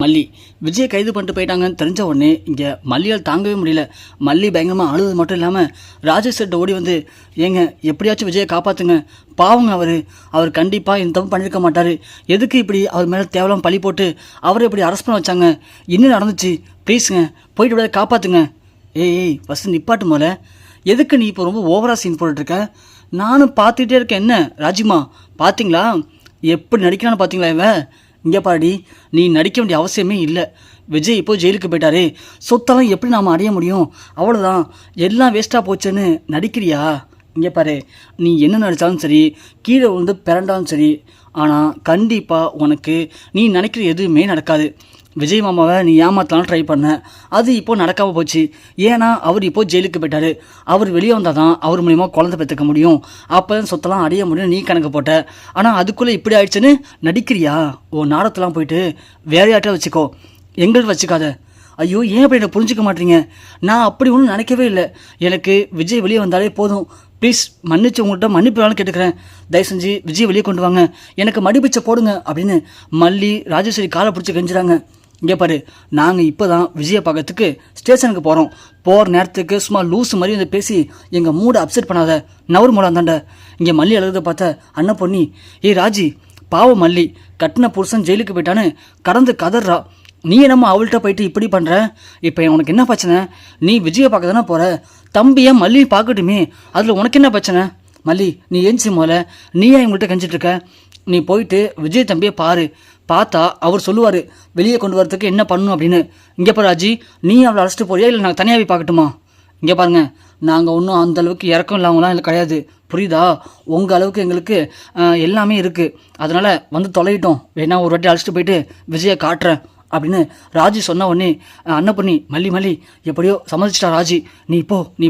மல்லி விஜயை கைது பண்ணிட்டு போயிட்டாங்கன்னு தெரிஞ்ச உடனே இங்கே மல்லியால் தாங்கவே முடியல. மல்லி பயங்கரமாக அழுது மட்டும் இல்லாமல் ராஜேஷ் கிட்ட ஓடி வந்து, ஏங்க எப்படியாச்சும் விஜயை காப்பாற்றுங்க, பாவங்க அவர் கண்டிப்பாக இந்த தப்பு பண்ணியிருக்க மாட்டார், எதுக்கு இப்படி அவர் மேலே தேவலாம் பழி போட்டு அவரை இப்படி அரெஸ்ட் பண்ண வச்சாங்க, என்ன நடந்துச்சு, ப்ளீஸுங்க போயிட்டு விட காப்பாற்றுங்க. ஏய் ஃபஸ்ட்டு நிப்பாட்டு போல, எதுக்கு நீ இப்போ ரொம்ப ஓவரா சீன் போட்டுட்ருக்க? நானும் பார்த்துக்கிட்டே இருக்கேன். என்ன ராஜிமா பார்த்தீங்களா எப்படி நடிக்கிறான்னு பார்த்தீங்களா? இவன் இங்கே பாடி, நீ நடிக்க வேண்டிய அவசியமே இல்லை. விஜய் இப்போ ஜெயிலுக்கு போயிட்டாரு, சொத்தெல்லாம் எப்படி நாம் அடைய முடியும், அவ்வளோதான், எல்லாம் வேஸ்ட்டாக போச்சுன்னு நடிக்கிறியா? இங்கே பாரு, நீ என்ன நடித்தாலும் சரி, கீழே விழுந்து பிறண்டாலும் சரி, ஆனால் கண்டிப்பாக உனக்கு நீ நினைக்கிற எதுவுமே நடக்காது. விஜய் மாமாவை நீ ஏமாத்தலாம் ட்ரை பண்ண, அது இப்போது நடக்காமல் போச்சு. ஏன்னா அவர் இப்போது ஜெயிலுக்கு போயிட்டார். அவர் வெளியே வந்தால் தான் அவர் மூலிமா குழந்தை பெற்றுக்க முடியும், அப்போ தான் சொத்தெல்லாம் அடைய முடியும் நீ கணக்கு போட்ட. ஆனால் அதுக்குள்ளே இப்படி ஆயிடுச்சுன்னு நடிக்கிறியா? ஓ நாடத்தெல்லாம் போயிட்டு வேற யார்ட்ட வச்சுக்கோ, எங்கள்கிட்ட வச்சுக்காத. ஐயோ ஏன் அப்படி என்னை புரிஞ்சிக்க மாட்டீங்க? நான் அப்படி ஒன்றும் நினைக்கவே இல்லை. எனக்கு விஜய் வெளியே வந்தாலே போதும். ப்ளீஸ் மன்னிச்சு உங்கள்கிட்ட மன்னிப்பு வேணும் கேட்டுக்கிறேன். தயவு செஞ்சு விஜய் வெளியே கொண்டு வாங்க, எனக்கு மடிப்பிச்சை போடுங்க அப்படின்னு மல்லி ராஜேஸ்வரி காலை பிடிச்சி கெஞ்சுறாங்க. இங்கே பாரு, நாங்கள் இப்போ தான் விஜயை பார்க்கறதுக்கு ஸ்டேஷனுக்கு போகிறோம். போகிற நேரத்துக்கு சும்மா லூஸ் மாதிரி வந்து பேசி எங்கள் மூடை அப்செட் பண்ணாத, நவர் மூலம் தாண்ட. இங்கே மல்லி அழுத பார்த்த அண்ணன் பொண்ணி, ஏய் ராஜி பாவம் மல்லி, கட்டின புருஷன் ஜெயிலுக்கு போயிட்டான்னு கடந்து கதறா. நீ என்னம்மா அவள்கிட்ட போயிட்டு இப்படி பண்ணுற? இப்போ உனக்கு என்ன பிரச்சனை? நீ விஜயை பார்க்க தானே போகிற, தம்பியை மல்லி பார்க்கட்டுமே, அதில் உனக்கு என்ன பிரச்சனை? மல்லி நீ ஏஞ்சி போல, நீ ஏன் இவங்கள்ட்ட கஞ்சிட்ருக்க? நீ போயிட்டு விஜய் தம்பியை பாரு, பார்த்தா அவர் சொல்லுவார் வெளியே கொண்டு வரதுக்கு என்ன பண்ணணும் அப்படின்னு. இங்கே பாரு ராஜி, நீ அவளை அழைச்சிட்டு போறியா இல்லை நாங்கள் தனியாகவே பார்க்கட்டுமா? இங்கே பாருங்கள், நாங்கள் ஒன்றும் அந்தளவுக்கு இறக்கம் இல்லாமலாம் இல்லை கிடையாது, புரியுதா? உங்கள் அளவுக்கு எங்களுக்கு எல்லாமே இருக்குது, அதனால் வந்து தொலையிட்டோம், வேணா ஒரு வாட்டி அழைச்சிட்டு போயிட்டு விஜயை காட்டுறேன் அப்படின்னு ராஜி சொன்ன உடனே அண்ணன் பண்ணி மல்லி எப்படியோ சம்மதிச்சிட்டா ராஜி. நீ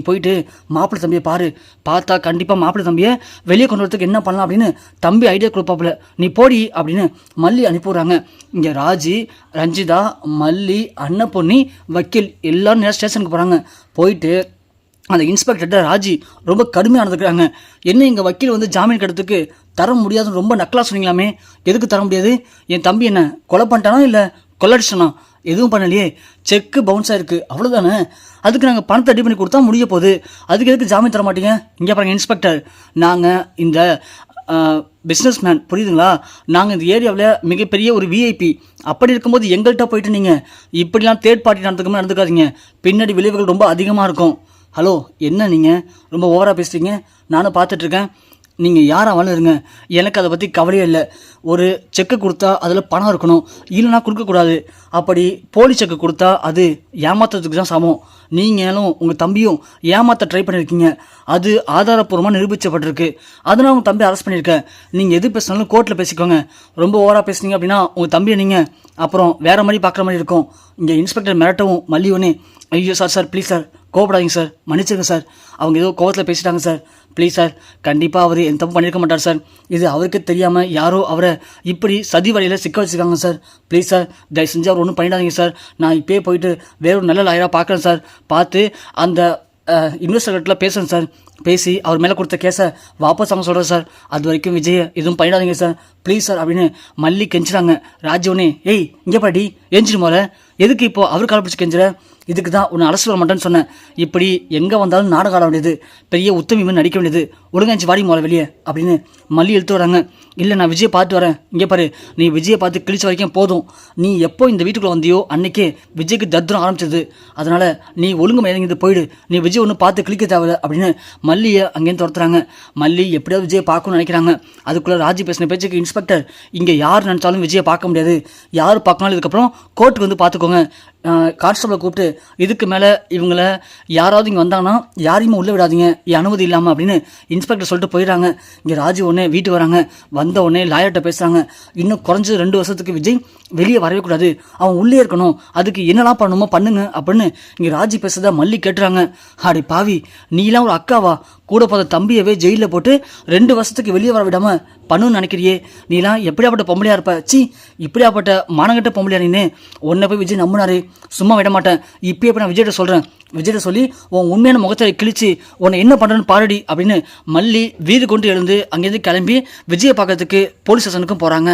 போயிட்டு மாப்பிள்ளை தம்பியை பாரு, பார்த்தா கண்டிப்பாக மாப்பிள்ளை தம்பியை வெளியே கொண்டு வரதுக்கு என்ன பண்ணலாம் அப்படின்னு தம்பி ஐடியா கொடுப்பாப்புல, நீ போடி அப்படின்னு மல்லி அனுப்பிவிட்றாங்க. இங்கே ராஜி, ரஞ்சிதா, மல்லி, அண்ணன் பொண்ணி, வக்கீல் எல்லோரும் நேரம் ஸ்டேஷனுக்கு போகிறாங்க. போயிட்டு அந்த இன்ஸ்பெக்டர்கிட்ட ராஜி ரொம்ப கடுமையாக நடந்துக்கிறாங்க. என்ன எங்கள் வக்கீல் வந்து ஜாமீன் கட்டுறதுக்கு தர முடியாதுன்னு ரொம்ப நக்கலாக சொன்னீங்களாமே, எதுக்கு தர முடியாது? என் தம்பி என்ன கொலை பண்ணிட்டானா இல்லை கொள்ளடிச்சானா? எதுவும் பண்ணலையே, செக்கு பவுன்ஸ் ஆயிருக்கு, அவ்வளோதானே. அதுக்கு நாங்கள் பணத்தை ரெடி பண்ணி கொடுத்தா முடிய போகுது, அதுக்கு எதுக்கு ஜாமீன் தர மாட்டீங்க? இங்கே பாருங்கள் இன்ஸ்பெக்டர், நாங்கள் இந்த பிஸ்னஸ் மேன், புரியுதுங்களா? நாங்கள் இந்த ஏரியாவில் மிகப்பெரிய ஒரு விஐபி, அப்படி இருக்கும்போது எங்கள்கிட்ட போயிட்டு நீங்கள் இப்படிலாம் தேர்ட் பார்ட்டி நடந்துக்காதீங்க, பின்னாடி விளைவுகள் ரொம்ப அதிகமாக இருக்கும். ஹலோ என்ன நீங்கள் ரொம்ப ஓவராக பேசுகிறீங்க? நானும் பார்த்துட்ருக்கேன், நீங்கள் யாராக இருங்க, எனக்கு அதை பற்றி கவலையே இல்லை. ஒரு செக்கு கொடுத்தா அதில் பணம் இருக்கணும், இல்லைனா கொடுக்கக்கூடாது. அப்படி போலி செக்கு கொடுத்தா அது ஏமாத்துறதுக்கு தான் சமம். நீங்களும் உங்கள் தம்பியும் ஏமாற்ற ட்ரை பண்ணியிருக்கீங்க, அது ஆதாரப்பூர்வமாக நிரூபிக்கப்பட்டிருக்கு, அதனால் உங்கள் தம்பி அரெஸ்ட் பண்ணியிருக்கேன். நீங்கள் எது பேசினாலும் கோர்ட்டில் பேசிக்கோங்க. ரொம்ப ஓவராக பேசுனீங்க அப்படின்னா உங்கள் தம்பியை நீங்கள் அப்புறம் வேறு மாதிரி பார்க்குற மாதிரி இருக்கும். இங்கே இன்ஸ்பெக்டர் மிரட்டவும் மல்லி ஒன்று, ஐயோ சார் ப்ளீஸ் சார் கோவப்படாதீங்க சார், மன்னிச்சிருங்க சார், அவங்க ஏதோ கோவத்தில் பேசிட்டாங்க சார், ப்ளீஸ் சார், கண்டிப்பாக அவர் எந்த தப்பு பண்ணியிருக்க மாட்டார் சார், இது அவருக்கு தெரியாமல் யாரோ அவரை இப்படி சதி வழியில் சிக்க வச்சுருக்காங்க சார், ப்ளீஸ் சார் தயவு செஞ்சு அவர் ஒன்றும் பண்ணிடாதீங்க சார், நான் இப்போயே போயிட்டு வேறொரு நல்ல லாயராக பார்க்குறேன் சார், பார்த்து அந்த இன்வெஸ்டர்கிட்ட பேசுகிறேன் சார், பேசி அவர் மேலே கொடுத்த கேஸை வாபஸ் அவங்க சொல்கிறேன் சார், அது வரைக்கும் விஜயை எதுவும் பண்ணிடாதீங்க சார், ப்ளீஸ் சார் அப்படின்னு மல்லி கெஞ்சுறாங்க. ராஜோனே, ஏய் இங்கே பாட்டி ஏஞ்சிட்டு போல, எதுக்கு இப்போ அவர் காலை பிடிச்சி கெஞ்சுற? இதுக்கு தான் உன்னை அலசி வர மாட்டேன்னு சொன்னேன். இப்படி எங்கே வந்தாலும் நாடகம் ஆட வேண்டியது, பெரிய உத்தமிவன் நடிக்க வேண்டியது, ஒழுங்காச்சு வாடி போல வெளியே அப்படின்னு மல்லி இழுத்து வராங்க. இல்லை நான் விஜயை பார்த்து வரேன். இங்கே பாரு, நீ விஜயை பார்த்து கிழிச்ச வரைக்கும் போதும், நீ எப்போ இந்த வீட்டுக்குள்ளே வந்தியோ அன்னைக்கே விஜய்க்கு தத்ரம் ஆரம்பிச்சது, அதனால் நீ ஒழுங்கு மயங்கிட்டு போயிடு, நீ விஜய் ஒன்று பார்த்து கிழிக்க தேவையில்லை அப்படின்னு மல்லியை அங்கேயும் துரத்துறாங்க. மல்லி எப்படியாவது விஜயை பார்க்கணும்னு நினைக்கிறாங்க. அதுக்குள்ளே ராஜி பேசின பேச்சுக்கு இன்ஸ்பெக்டர், இங்கே யார் நினச்சாலும் விஜயை பார்க்க முடியாது, யார் பார்க்கணும், இதுக்கப்புறம் கோர்ட்டுக்கு வந்து பார்த்துக்கோங்க, கான்ஸ்டபிளை கூப்பிட்டு இதுக்கு மேலே இவங்கள யாராவது இங்கே வந்தாங்கன்னா யாரையுமே உள்ளே விடாதீங்க என் அனுமதி இல்லாமல் அப்படின்னு இன்ஸ்பெக்டர் சொல்லிட்டு போயிடுறாங்க. இங்கே ராஜு உடனே வீட்டுக்கு வராங்க. வந்த உடனே லாயர்கிட்ட பேசுகிறாங்க. இன்னும் குறைஞ்சது 2 வருஷத்துக்கு விஜய் வெளியே வரவே கூடாது, அவன் உள்ளே இருக்கணும், அதுக்கு என்னெல்லாம் பண்ணணுமோ பண்ணுங்க அப்படின்னு இங்கே ராஜி பேசுறதா மல்லி கேட்டுறாங்க. அடி பாவி, நீலாம் ஒரு அக்காவா? கூட போத தம்பியவே ஜெயிலில் போட்டு 2 வருஷத்துக்கு வெளியே வர விடாமல் பண்ணுன்னு நினைக்கிறியே, நீலாம் எப்படியாப்பட்ட பொம்பளையாக இருப்ப? சி, இப்படியாப்பட்ட மானங்கட்ட பொம்பளையா நீன்னு? உன்னை போய் விஜய் நம்பினாரு, சும்மா விட மாட்டேன், இப்பயே போய் நான் விஜய்கிட்ட சொல்கிறேன், விஜய்கிட்ட சொல்லி உன் உண்மையான முகத்தை கிழிச்சு உன்னை என்ன பண்ணுறேன்னு பாரடி அப்படின்னு மல்லி வீடு கொண்டு எழுந்து அங்கேருந்து கிளம்பி விஜயை பார்க்கறதுக்கு போலீஸ் ஸ்டேஷனுக்கும் போகிறாங்க.